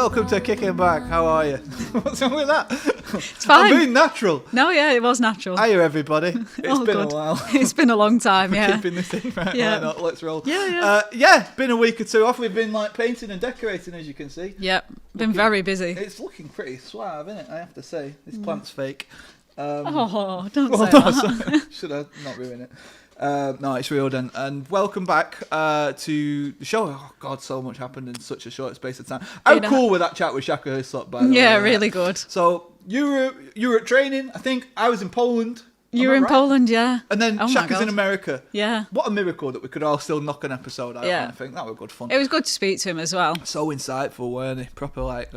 welcome to Kicking Back. How are you? What's wrong with that? It's fine. I'm being natural. No, yeah, it was natural. Hiya, everybody. It's been good. a while. It's been a long time, We're yeah. keeping this in, right? Yeah. Why not? Let's roll. Yeah. Been a week or two off. We've been like painting and decorating, as you can see. Yep, been very busy. It's looking pretty suave, isn't it? I have to say. This plant's fake. Don't say that. Should I not ruin it? No, it's real then. And welcome back to the show. Oh, God, so much happened in such a short space of time. How cool was that chat with Shaka Hislop, by the way? Yeah, really good. So you were at training. I think I was in Poland. You were in Poland, yeah. And then Shaka's in America. Yeah. What a miracle that we could all still knock an episode out. Yeah. I think that was good fun. It was good to speak to him as well. So insightful, weren't he? Proper, like,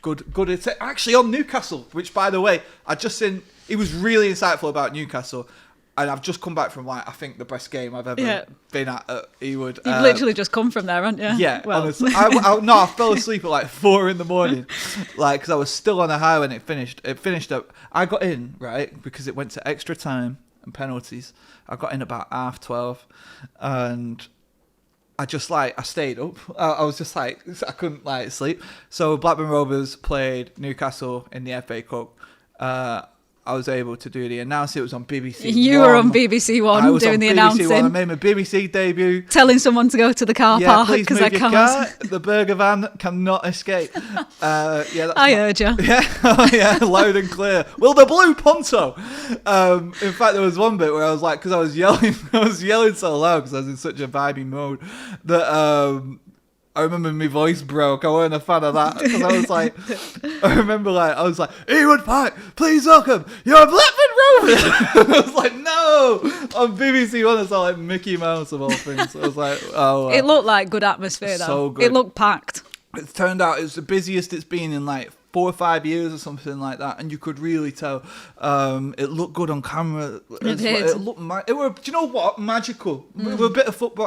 good. Actually, on Newcastle, which, by the way, I just seen. He was really insightful about Newcastle. And I've just come back from, like, I think the best game I've ever been at Ewood. You've literally just come from there, haven't you? Yeah, well. honestly. I fell asleep at like 4 a.m, like, because I was still on a high when it finished. It finished up. I got in, right, because it went to extra time and penalties. I got in about 12:30, and I just, like, I stayed up. I was just, like, I couldn't, like, sleep. So Blackburn Rovers played Newcastle in the FA Cup. I was able to do the announcing. It was on BBC You were on BBC One doing the announcing. I made my BBC debut. Telling someone to go to the car park because I can't. Car. The burger van cannot escape. I heard you. Yeah, loud and clear. Well, the blue ponto. In fact, there was one bit where I was like, because I was yelling so loud because I was in such a vibey mode that I remember my voice broke. I wasn't a fan of that because I was like, Ewood Park, please welcome your Blackburn Rovers. I was like, no, on BBC One, it's all like Mickey Mouse of all things. I was like, oh. It looked like good atmosphere though. So good. It looked packed. It turned out it was the busiest it's been in like 4 or 5 years or something like that, and you could really tell. It looked good on camera. It did. It looked. Do you know what? Magical. With a bit of football,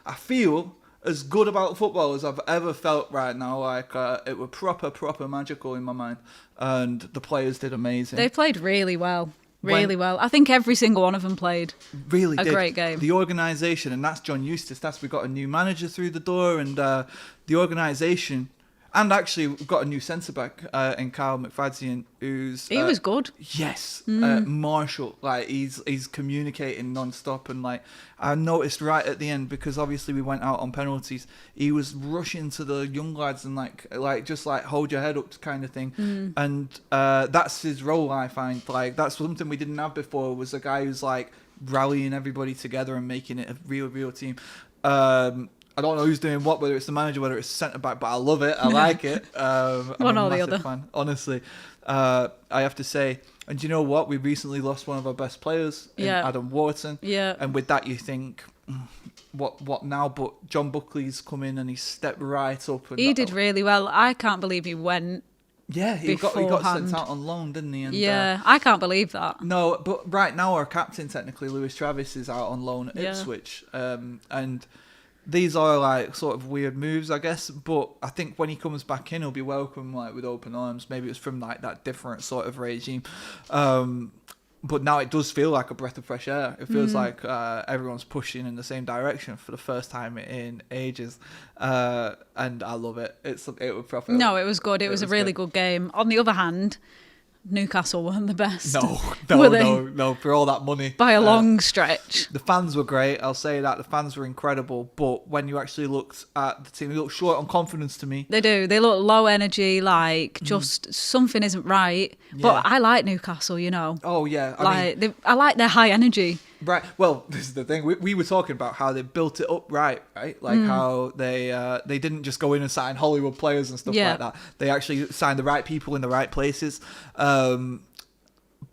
I feel as good about football as I've ever felt right now. Like it was proper magical in my mind, and the players did amazing. They played really well. Well. I think every single one of them played really a great game. The organisation, and that's John Eustace. We got a new manager through the door, and the organisation. And actually, we've got a new centre-back in Kyle McFadzean, who's... He was good. Yes. Marshall. Like, he's communicating non-stop. And, like, I noticed right at the end, because obviously we went out on penalties, he was rushing to the young lads and, like just, like, hold your head up kind of thing. And that's his role, I find. Like, that's something we didn't have before, was a guy who's, like, rallying everybody together and making it a real team. I don't know who's doing what, whether it's the manager, whether it's the centre-back, but I love it. I like it. One or the other. Fan. Honestly, I have to say, and you know what? We recently lost one of our best players, in Adam Wharton. Yeah. And with that, you think, what now? But John Buckley's come in and he stepped right up. And he did really well. I can't believe he went. Yeah, he got sent out on loan, didn't he? And, I can't believe that. No, but right now our captain, technically, Lewis Travis, is out on loan at Ipswich. And these are like sort of weird moves, I guess, but I think when he comes back in, he'll be welcomed like with open arms. Maybe it's from like that different sort of regime, but now it does feel like a breath of fresh air. It feels like everyone's pushing in the same direction for the first time in ages, and I love it. It was proper. No, it was good. It was a really good game. On the other hand, Newcastle weren't the best. No, for all that money. By a long stretch. The fans were great, I'll say that. The fans were incredible, but when you actually looked at the team, they looked short on confidence to me. They do. They look low energy, like just something isn't right. Yeah. But I like Newcastle, you know. Oh, yeah. I like their high energy. Right. Well, this is the thing. We were talking about how they built it up right? Like how they didn't just go in and sign Hollywood players and stuff like that. They actually signed the right people in the right places.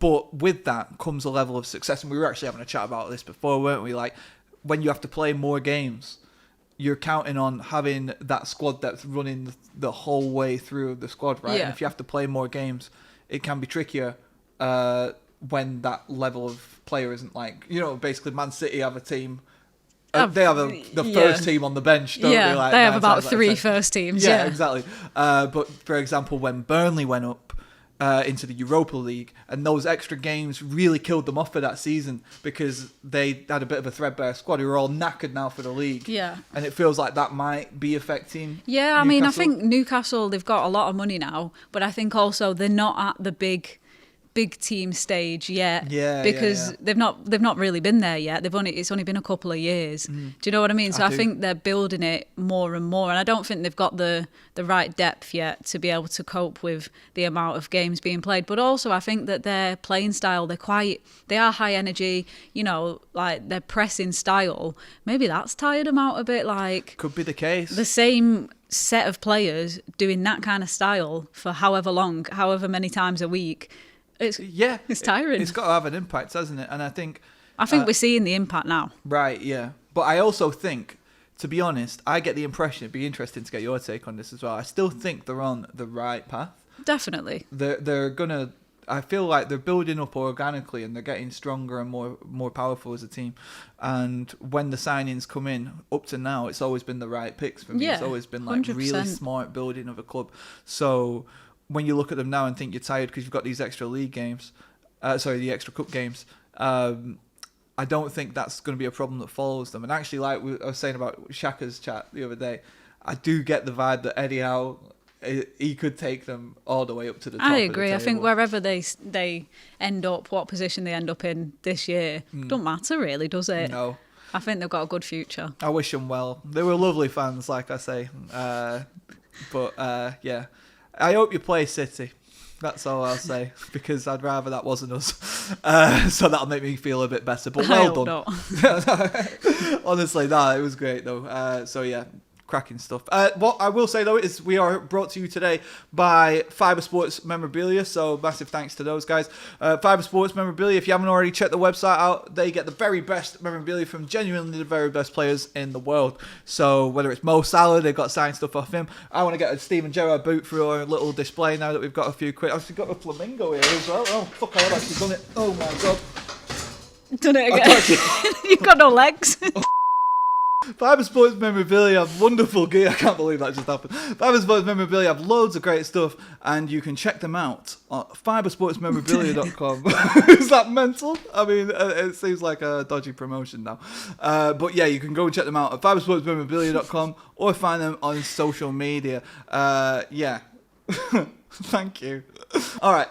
But with that comes a level of success. And we were actually having a chat about this before, weren't we? Like, when you have to play more games, you're counting on having that squad depth running the whole way through the squad, right? Yeah. And if you have to play more games, it can be trickier when that level of player isn't like, you know, basically Man City have a team. They have the first team on the bench, don't they? Like, they have about 3 first teams. Yeah, exactly. But for example, when Burnley went up, into the Europa League, and those extra games really killed them off for that season because they had a bit of a threadbare squad who are all knackered now for the league. Yeah. And it feels like that might be affecting Yeah, I mean, I think Newcastle, they've got a lot of money now, but I think also they're not at the big team stage yet. Because they've not really been there yet. It's only been a couple of years. Do you know what I mean? So I think they're building it more and more, and I don't think they've got the right depth yet to be able to cope with the amount of games being played. But also I think that their playing style, they are high energy, you know, like their pressing style, maybe that's tired them out a bit. Like, could be the case. The same set of players doing that kind of style for however many times a week. It's tiring. It's got to have an impact, hasn't it? And I think we're seeing the impact now. Right, yeah. But I also think, to be honest, I get the impression, it'd be interesting to get your take on this as well. I still think they're on the right path. Definitely. They're gonna. I feel like they're building up organically and they're getting stronger and more powerful as a team. And when the signings come in, up to now, it's always been the right picks for me. Yeah, it's always been like 100%. really smart building of a club. So when you look at them now and think you're tired because you've got these extra league games, the extra cup games, I don't think that's going to be a problem that follows them. And actually, like I was saying about Shaka's chat the other day, I do get the vibe that Eddie Howe, he could take them all the way up to the top. I agree. Of the I think table. wherever they end up, what position they end up in this year, don't matter really, does it? No. I think they've got a good future. I wish them well. They were lovely fans, like I say. Yeah. I hope you play City. That's all I'll say, because I'd rather that wasn't us. So that'll make me feel a bit better. But well done. Honestly, it was great though. So yeah, cracking stuff. What I will say though is we are brought to you today by Fibre Sports Memorabilia. So massive thanks to those guys. Fibre Sports Memorabilia, if you haven't already checked the website out, they get the very best memorabilia from genuinely the very best players in the world. So whether it's Mo Salah, they've got signed stuff off him. I want to get a Steven Gerrard boot for our little display now that we've got a few quid. I've actually got a flamingo here as well. Oh fuck, I have actually done it. Oh my god. Done it again. You've got no legs. Fibre Sports Memorabilia have wonderful gear. I can't believe that just happened. Fibre Sports Memorabilia have loads of great stuff, and you can check them out at fibresportsmemorabilia.com. Is that mental? I mean, it seems like a dodgy promotion now. But yeah, you can go and check them out at fibresportsmemorabilia.com or find them on social media. Yeah. Thank you. All right.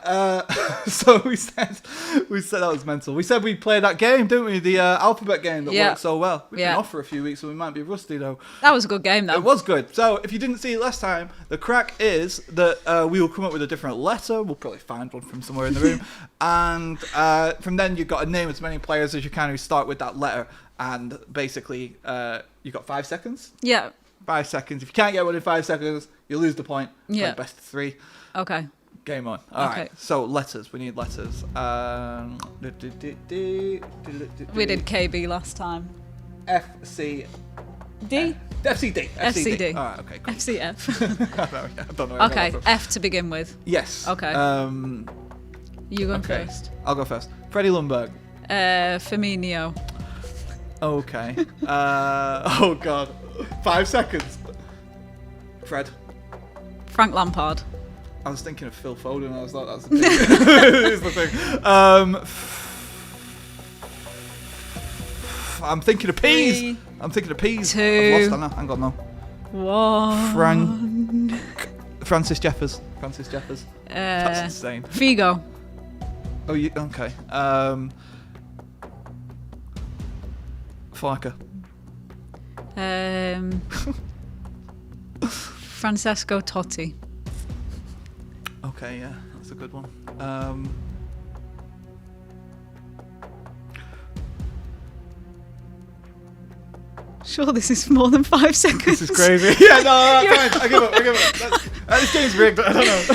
So we said that was mental. We said we'd play that game, didn't we? The alphabet game that worked so well. We've been off for a few weeks, so we might be rusty though. That was a good game though. It was good. So if you didn't see it last time, the crack is that we will come up with a different letter. We'll probably find one from somewhere in the room, and from then you've got to name as many players as you can who start with that letter. And basically, you've got 5 seconds. Yeah. 5 seconds. If you can't get one in 5 seconds, you lose the point. Yeah. Play best of 3. Okay. Game on. All right. So letters. We need letters. We did KB last time. FC. D. FCD. FCD. All right. Okay. Cool. FCF. I don't know. Okay. F to begin with. Yes. Okay. You go first. I'll go first. Freddie Ljungberg. Firmino. Okay. Oh God. 5 seconds. Fred. Frank Lampard. I was thinking of Phil Foden. I was like, that's the thing. It's the thing. I'm thinking of peas. 2. I've lost, haven't I? Hang on, no. 1. Francis Jeffers. That's insane. Figo. Oh, okay. Flacker. Francesco Totti. Okay, yeah, that's a good one. Sure, this is more than 5 seconds. This is crazy. Yeah, no, fine. I give up. This game's rigged. I don't know.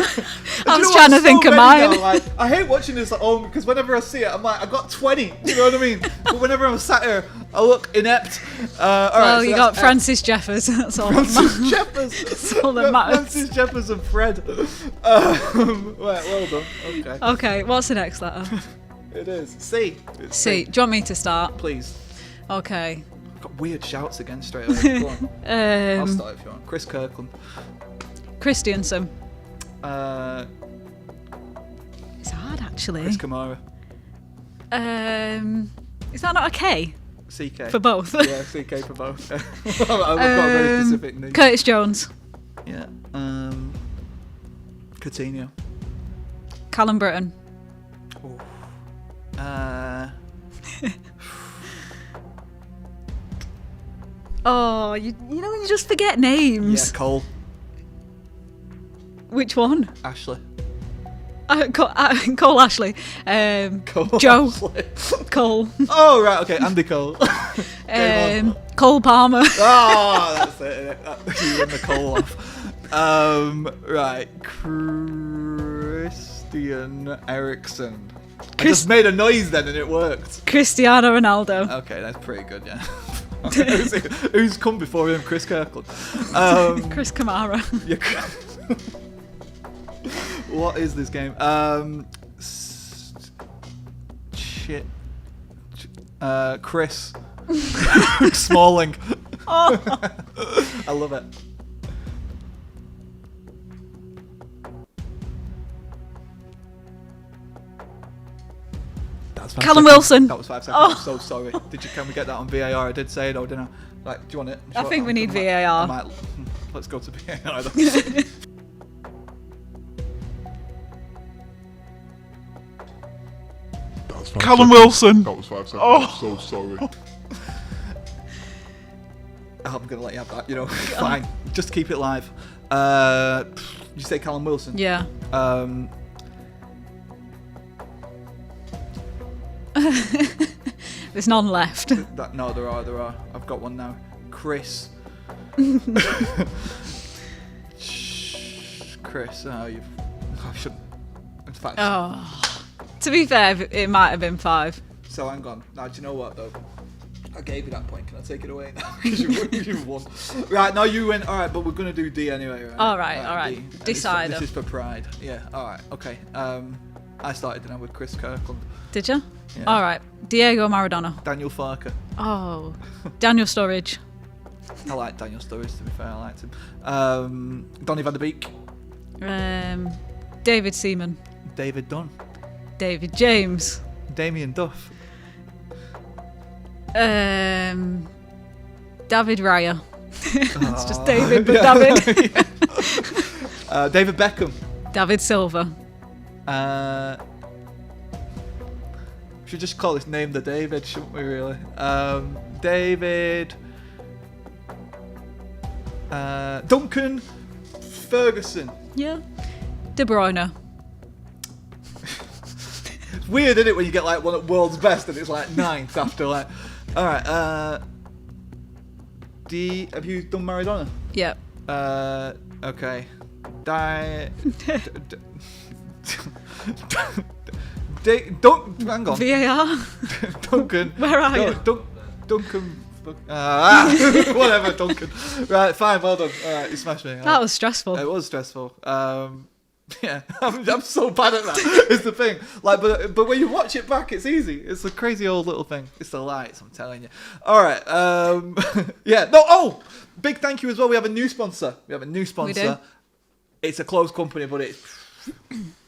I was trying to think of mine. Like, I hate watching this at home because whenever I see it, I'm like, I got 20. You know what I mean? But whenever I'm sat here, I look inept. All right, you got Francis Jeffers. That's all that matters. That's all that matters. Francis Jeffers and Fred. Right, well done. Okay. Okay, what's the next letter? It is C. C. Do you want me to start? Please. Okay. Got weird shouts again straight away. Go on. I'll start if you want. Chris Kirkland. Christiansen. actually. Chris Kamara. Is that not a K? CK. For both? Yeah, CK for both. I've got a very specific name. Curtis Jones. Yeah. Coutinho. Callum Britton. Oh, you know when you just forget names? Yeah, Cole. Which one? Ashley. Cole Ashley. Cole Joe. Ashley. Cole. Oh, right, okay, Andy Cole. Cole Palmer. Oh, that's it. You and the Cole off. Right, Christian Eriksen. I just made a noise then and it worked. Cristiano Ronaldo. Okay, that's pretty good, yeah. Who's come before him? Chris Kirkland. Chris Kamara. Yeah. What is this game? Shit. Chris Smalling. Oh. I love it. That was 5 Callum seconds. Wilson. That was 5 seconds. Oh. I'm so sorry. Can we get that on VAR? I did say it, or didn't I? Like, do you want it? I think we need VAR. Let's go to VAR. Then. Callum Wilson. That was 5 seconds. Oh. I'm so sorry. I'm gonna let you have that. You know, fine. Just keep it live. You say Callum Wilson? Yeah. There's none left. No, there are. I've got one now. Chris. Chris. I should. In fact. Oh. To be fair, it might have been 5. So hang on. Now, do you know what though? I gave you that point. Can I take it away now? Because you won. Right, now you win. All right, but we're gonna do D anyway, right? All right. D. Decider. This is for pride. Yeah. All right. Okay. I started now with Chris Kirkland. Did you? Yeah. All right. Diego Maradona. Daniel Farker. Oh. Daniel Sturridge. I like Daniel Sturridge. To be fair, I liked him. Donny van de Beek. David Seaman. David Dunn. David James. Damien Duff. David Raya. It's just David, but David. David Beckham. David Silva. Should just call his name the David, shouldn't we? Really? David. Duncan Ferguson. Yeah. De Bruyne. It's weird, isn't it, when you get like one of the world's best and it's like 9th after like. All right. Have you done Maradona? Yeah. Okay. Hang on. VAR. Duncan. Where are you? Duncan. Whatever, Duncan. Right, fine, well done. All right, you smashed me. That was stressful. It was stressful. Yeah, I'm so bad at that. Is the thing. Like, but when you watch it back, it's easy. It's a crazy old little thing. It's the lights, I'm telling you. All right. Yeah. No. Oh, big thank you as well. We have a new sponsor. We do. It's a close company, but it's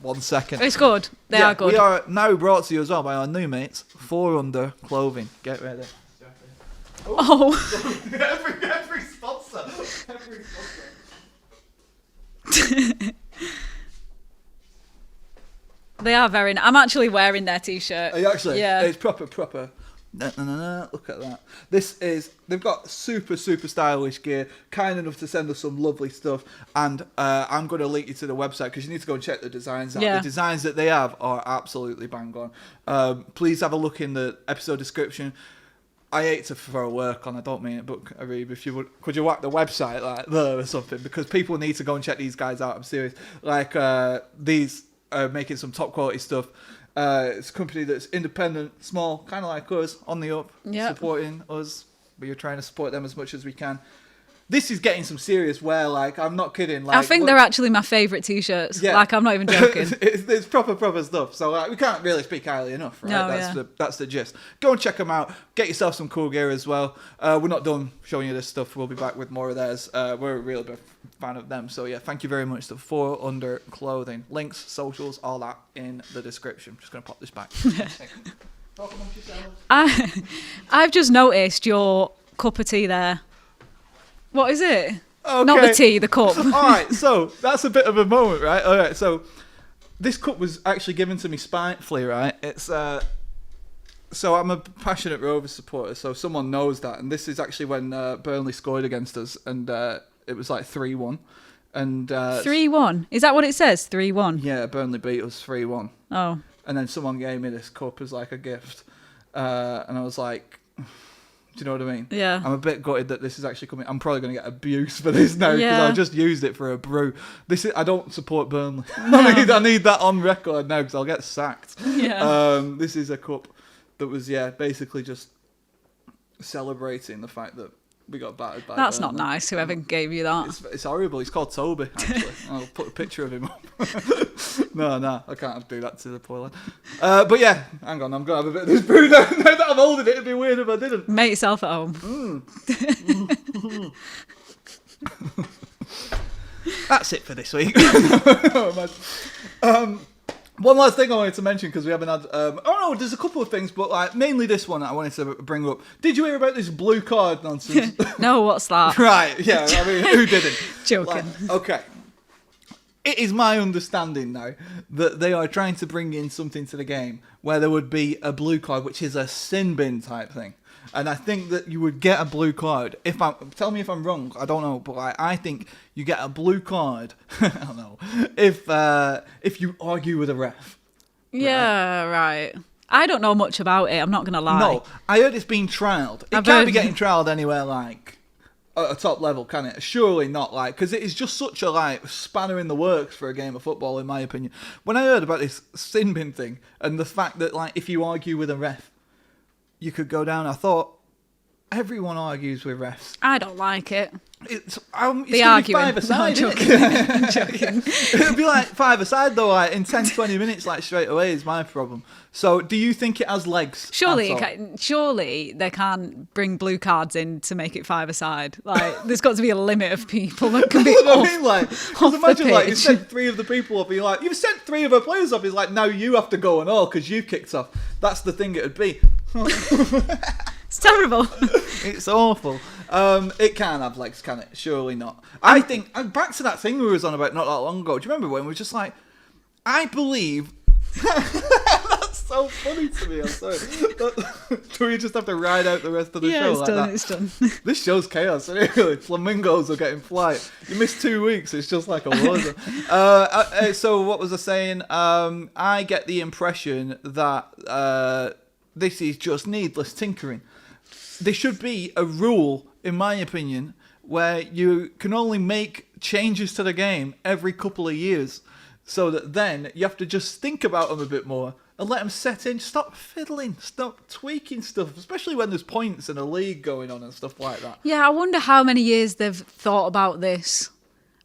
1 second. It's good. They are good. We are now brought to you as well by our new mates, 4 Under Clothing. Get ready. Oh. every sponsor. They are very. I'm actually wearing their t-shirt. Are you actually? Yeah. It's proper. No. Look at that. They've got super stylish gear, kind enough to send us some lovely stuff, and I'm going to link you to the website because you need to go and check the designs out. Yeah. The designs that they have are absolutely bang on. Please have a look in the episode description. I hate to throw work on, I don't mean it, but Arib, if you would, could you whack the website like there or something? Because people need to go and check these guys out, I'm serious. Like, these are making some top quality stuff. It's a company that's independent, small, kind of like us, on the up, Yep. supporting us. But you're trying to support them as much as we can. this is getting some serious wear. Like, I'm not kidding. Like, I think they're actually my favourite T-shirts. Yeah. Like, I'm not even joking. it's proper stuff. So like, we can't really speak highly enough, right? No, That's the gist. Go and check them out. Get yourself some cool gear as well. We're not done showing you this stuff. We'll be back with more of theirs. We're a real big fan of them. So yeah, thank you very much to 4 Under Clothing. Links, socials, all that in the description. Just going to pop this back. Talk amongst yourselves. I've just noticed your cup of tea there. What is it? Okay. Not the tea, the cup. All right, so that's a bit of a moment, right? All right, so this cup was actually given to me spitefully, right? It's so I'm a passionate Rovers supporter, so someone knows that, and this is actually when Burnley scored against us, and it was like 3-1, and 3-1. Is that what it says? 3-1. Yeah, Burnley beat us 3-1. Oh. And then someone gave me this cup as like a gift, and I was like, do you know what I mean? Yeah. I'm a bit gutted that this is actually coming. I'm probably going to get abuse for this now because I just used it for a brew. I don't support Burnley. No. I need that on record now because I'll get sacked. Yeah. This is a cup that was basically just celebrating the fact that we got battered by That's Burnley. not nice, whoever gave you that. It's horrible. He's called Toby, actually. I'll put a picture of him up. No, I can't do that to the poor lad. But yeah, hang on, I'm going to have a bit of this brew now. Now that I'm holding it, it'd be weird if I didn't. Make yourself at home. That's it for this week. One last thing I wanted to mention because we haven't had. There's a couple of things, but like mainly this one that I wanted to bring up. Did you hear about this blue card nonsense? No, what's that? Right, yeah. I mean, who didn't? Joking. Okay. It is my understanding now that they are trying to bring in something to the game where there would be a blue card, which is a sin bin type thing. And I think that you would get a blue card. Tell me if I'm wrong. I don't know, but I think you get a blue card. I don't know if you argue with a ref. Yeah, right. I don't know much about it. I'm not gonna lie. No, I heard it's been trialled. It can't be getting trialled anywhere like at a top level, can it? Surely not, like, because it is just such a like spanner in the works for a game of football, in my opinion. When I heard about this sin bin thing and the fact that like if you argue with a ref, you could go down. I thought everyone argues with refs. I don't like it. It's the arguing. arguing. No, I'm joking. It'll be like 5-a-side though, like in 10-20 minutes, like straight away is my problem. So, do you think it has legs? Surely they can't bring blue cards in to make it 5-a-side. Like, there's got to be a limit of people that can be off, I mean, like, imagine like you sent 3 of the people up, and you're like, you've sent 3 of our players up. He's like, now you have to go and all because you kicked off. That's the thing it would be. It's terrible. It's awful. It can't have legs, can it? Surely not. I think, back to that thing we was on about not that long ago. Do you remember when we were just like, I believe... That's so funny to me, I'm sorry. Do we just have to ride out the rest of the show like that? It's done. This show's chaos, really. Flamingos are getting flight. You missed 2 weeks, it's just like a war zone. So what was I saying? I get the impression that this is just needless tinkering. There should be a rule, in my opinion, where you can only make changes to the game every couple of years, so that then you have to just think about them a bit more and let them set in. Stop fiddling, stop tweaking stuff, especially when there's points in a league going on and stuff like that. Yeah, I wonder how many years they've thought about this.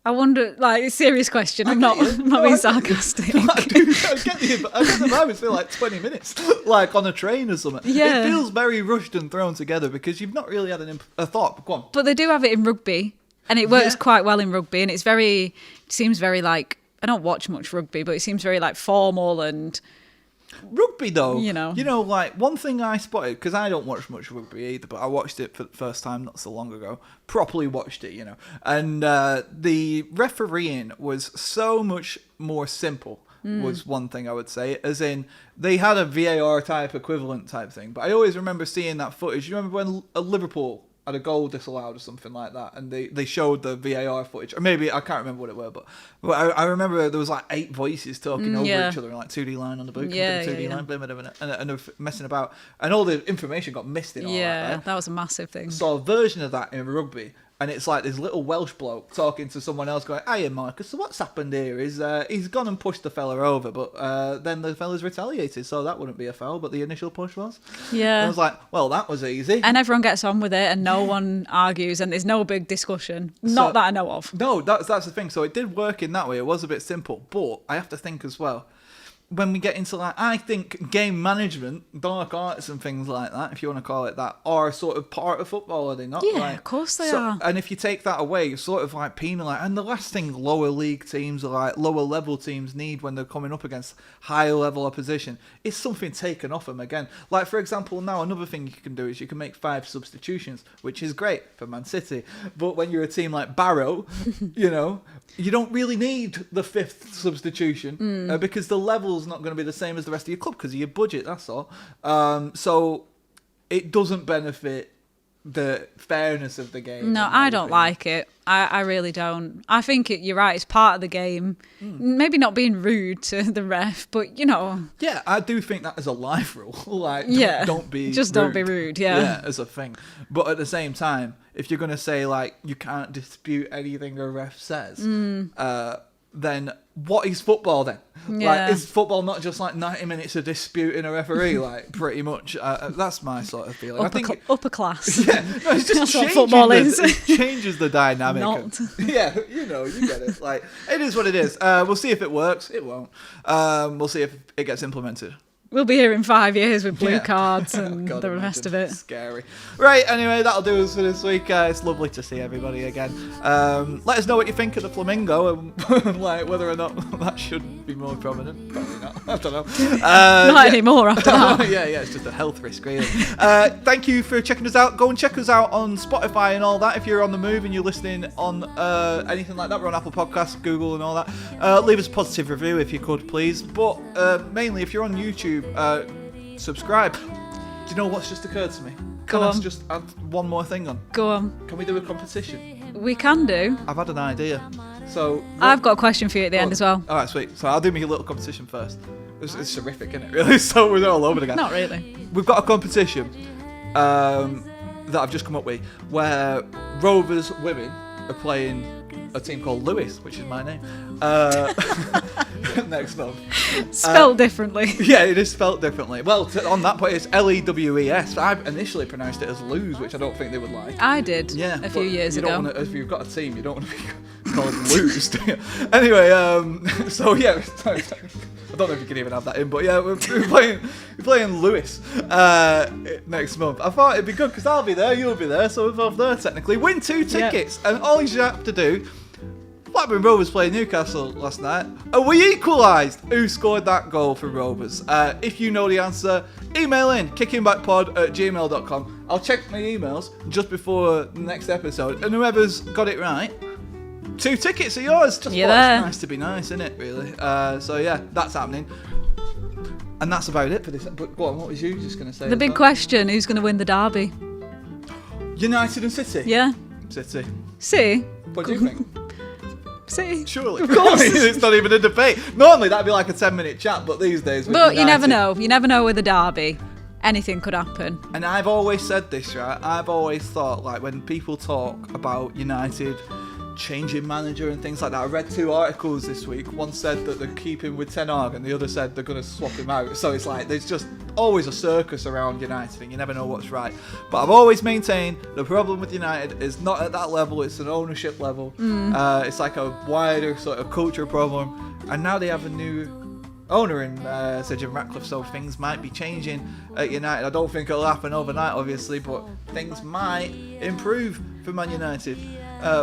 I wonder, like, serious question. I'm not being sarcastic. I get the vibe. It's been like 20 minutes, like on a train or something. Yeah. It feels very rushed and thrown together because you've not really had a thought. Go on. But they do have it in rugby, and it works quite well in rugby, and it seems very like, I don't watch much rugby, but it seems very like formal and... Rugby though, you know, like one thing I spotted, because I don't watch much rugby either, but I watched it for the first time not so long ago, properly watched it, and the refereeing was so much more simple, was one thing I would say, as in they had a VAR type equivalent type thing, but I always remember seeing that footage. You remember when Liverpool had a goal disallowed or something like that, and they showed the VAR footage, or maybe I can't remember what it were, but I remember there was like 8 voices talking over each other, and like 2D line on the book, 2D line, and they're messing about, and all the information got missed in all that. Yeah, that was a massive thing. So a version of that in rugby, and it's like this little Welsh bloke talking to someone else going, "Hiya, Marcus, so what's happened here is he's gone and pushed the fella over, but then the fella's retaliated, so that wouldn't be a foul, but the initial push was." Yeah. And I was like, well, that was easy. And everyone gets on with it and no one argues and there's no big discussion. Not that I know of. No, that's the thing. So it did work in that way. It was a bit simple, but I have to think as well, when we get into like, I think game management, dark arts and things like that, if you want to call it that, are sort of part of football, are they not? Yeah, like, of course they are. And if you take that away, you're sort of like penalised. And the last thing lower league teams or like lower level teams need when they're coming up against higher level opposition is something taken off them again. Like, for example, now another thing you can do is you can make 5 substitutions, which is great for Man City. But when you're a team like Barrow, you know, you don't really need the 5th substitution because the level's not going to be the same as the rest of your club because of your budget, that's all. So it doesn't benefit the fairness of the game. No, I don't like it. I really don't. I think you're right, it's part of the game. Maybe not being rude to the ref, but you know. Yeah, I do think that is a life rule. Like, don't be just rude. Don't be rude, yeah. As a thing. But at the same time, if you're going to say, like, you can't dispute anything a ref says, then what is football then? Yeah. Like, is football not just like 90 minutes of disputing a referee? Like, pretty much. That's my sort of feeling. I think upper class. Yeah, no, it's just That's what football is. It changes the dynamic. Not. Yeah, you know, you get it. Like, it is what it is. We'll see if it works. It won't. We'll see if it gets implemented. We'll be here in 5 years with blue cards and God, the rest of it. Scary. Right, anyway, that'll do us for this week. It's lovely to see everybody again. Let us know what you think of the flamingo and like whether or not that should be more prominent. Probably not. I don't know. Not anymore after that. yeah, it's just a health risk, really. Thank you for checking us out. Go and check us out on Spotify and all that. If you're on the move and you're listening on anything like that, we're on Apple Podcasts, Google and all that. Leave us a positive review if you could, please. But mainly, if you're on YouTube, subscribe. Do you know what's just occurred to me? Can I just add one more thing on? Go on. Can we do a competition? We can do. I've had an idea. So I've got a question for you at the end as well. Alright, sweet. So I'll do me a little competition first. It's horrific, isn't it, really? So we're all over again. Not really. We've got a competition that I've just come up with where Rovers women are playing a team called Lewis, which is my name, next month. Spelled differently. Yeah, it is spelled differently. Well, on that point, it's Lewes. I initially pronounced it as Lose, which I don't think they would like. I did a few years ago. If you've got a team, you don't want to be called Lose, do you? Anyway, so yeah, I don't know if you can even have that in, but yeah, we're playing Lewis next month. I thought it'd be good because I'll be there, you'll be there, so we're both there technically. Win 2 tickets, and all you have to do. Blackburn Rovers played Newcastle last night, and we equalised. Who scored that goal for Rovers? If you know the answer, email in kickingbackpod@gmail.com. I'll check my emails just before the next episode, and whoever's got it right, 2 tickets are yours. Just it's nice to be nice, isn't it, really? So yeah, that's happening. And that's about it for this. But go on, what was you just going to say? The big question, who's going to win the derby? United and City? Yeah. City. City? What do you think? City. Surely. Of course. It's not even a debate. Normally that'd be like a 10-minute chat, but these days with But United, you never know. You never know with a derby. Anything could happen. And I've always said this, right? I've always thought, like, when people talk about United changing manager and things like that, I read 2 articles this week. One said that they're keeping with Ten Hag, and the other said they're going to swap him out. So it's like there's just always a circus around United, and you never know what's right. But I've always maintained the problem with United is not at that level; it's an ownership level. It's like a wider sort of culture problem, and now they have a new owner in Sir Jim Ratcliffe, so things might be changing at United. I don't think it'll happen overnight, obviously, but things might improve for Man United.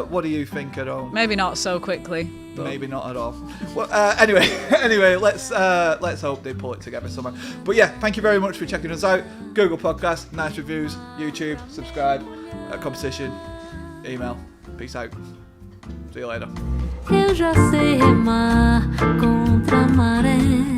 What do you think at all? Maybe not so quickly. But maybe not at all. Well, anyway, let's hope they pull it together somehow. But yeah, thank you very much for checking us out. Google Podcast, nice reviews, YouTube, subscribe, competition, email. Peace out. See you later. Eu já sei remar contra a maré.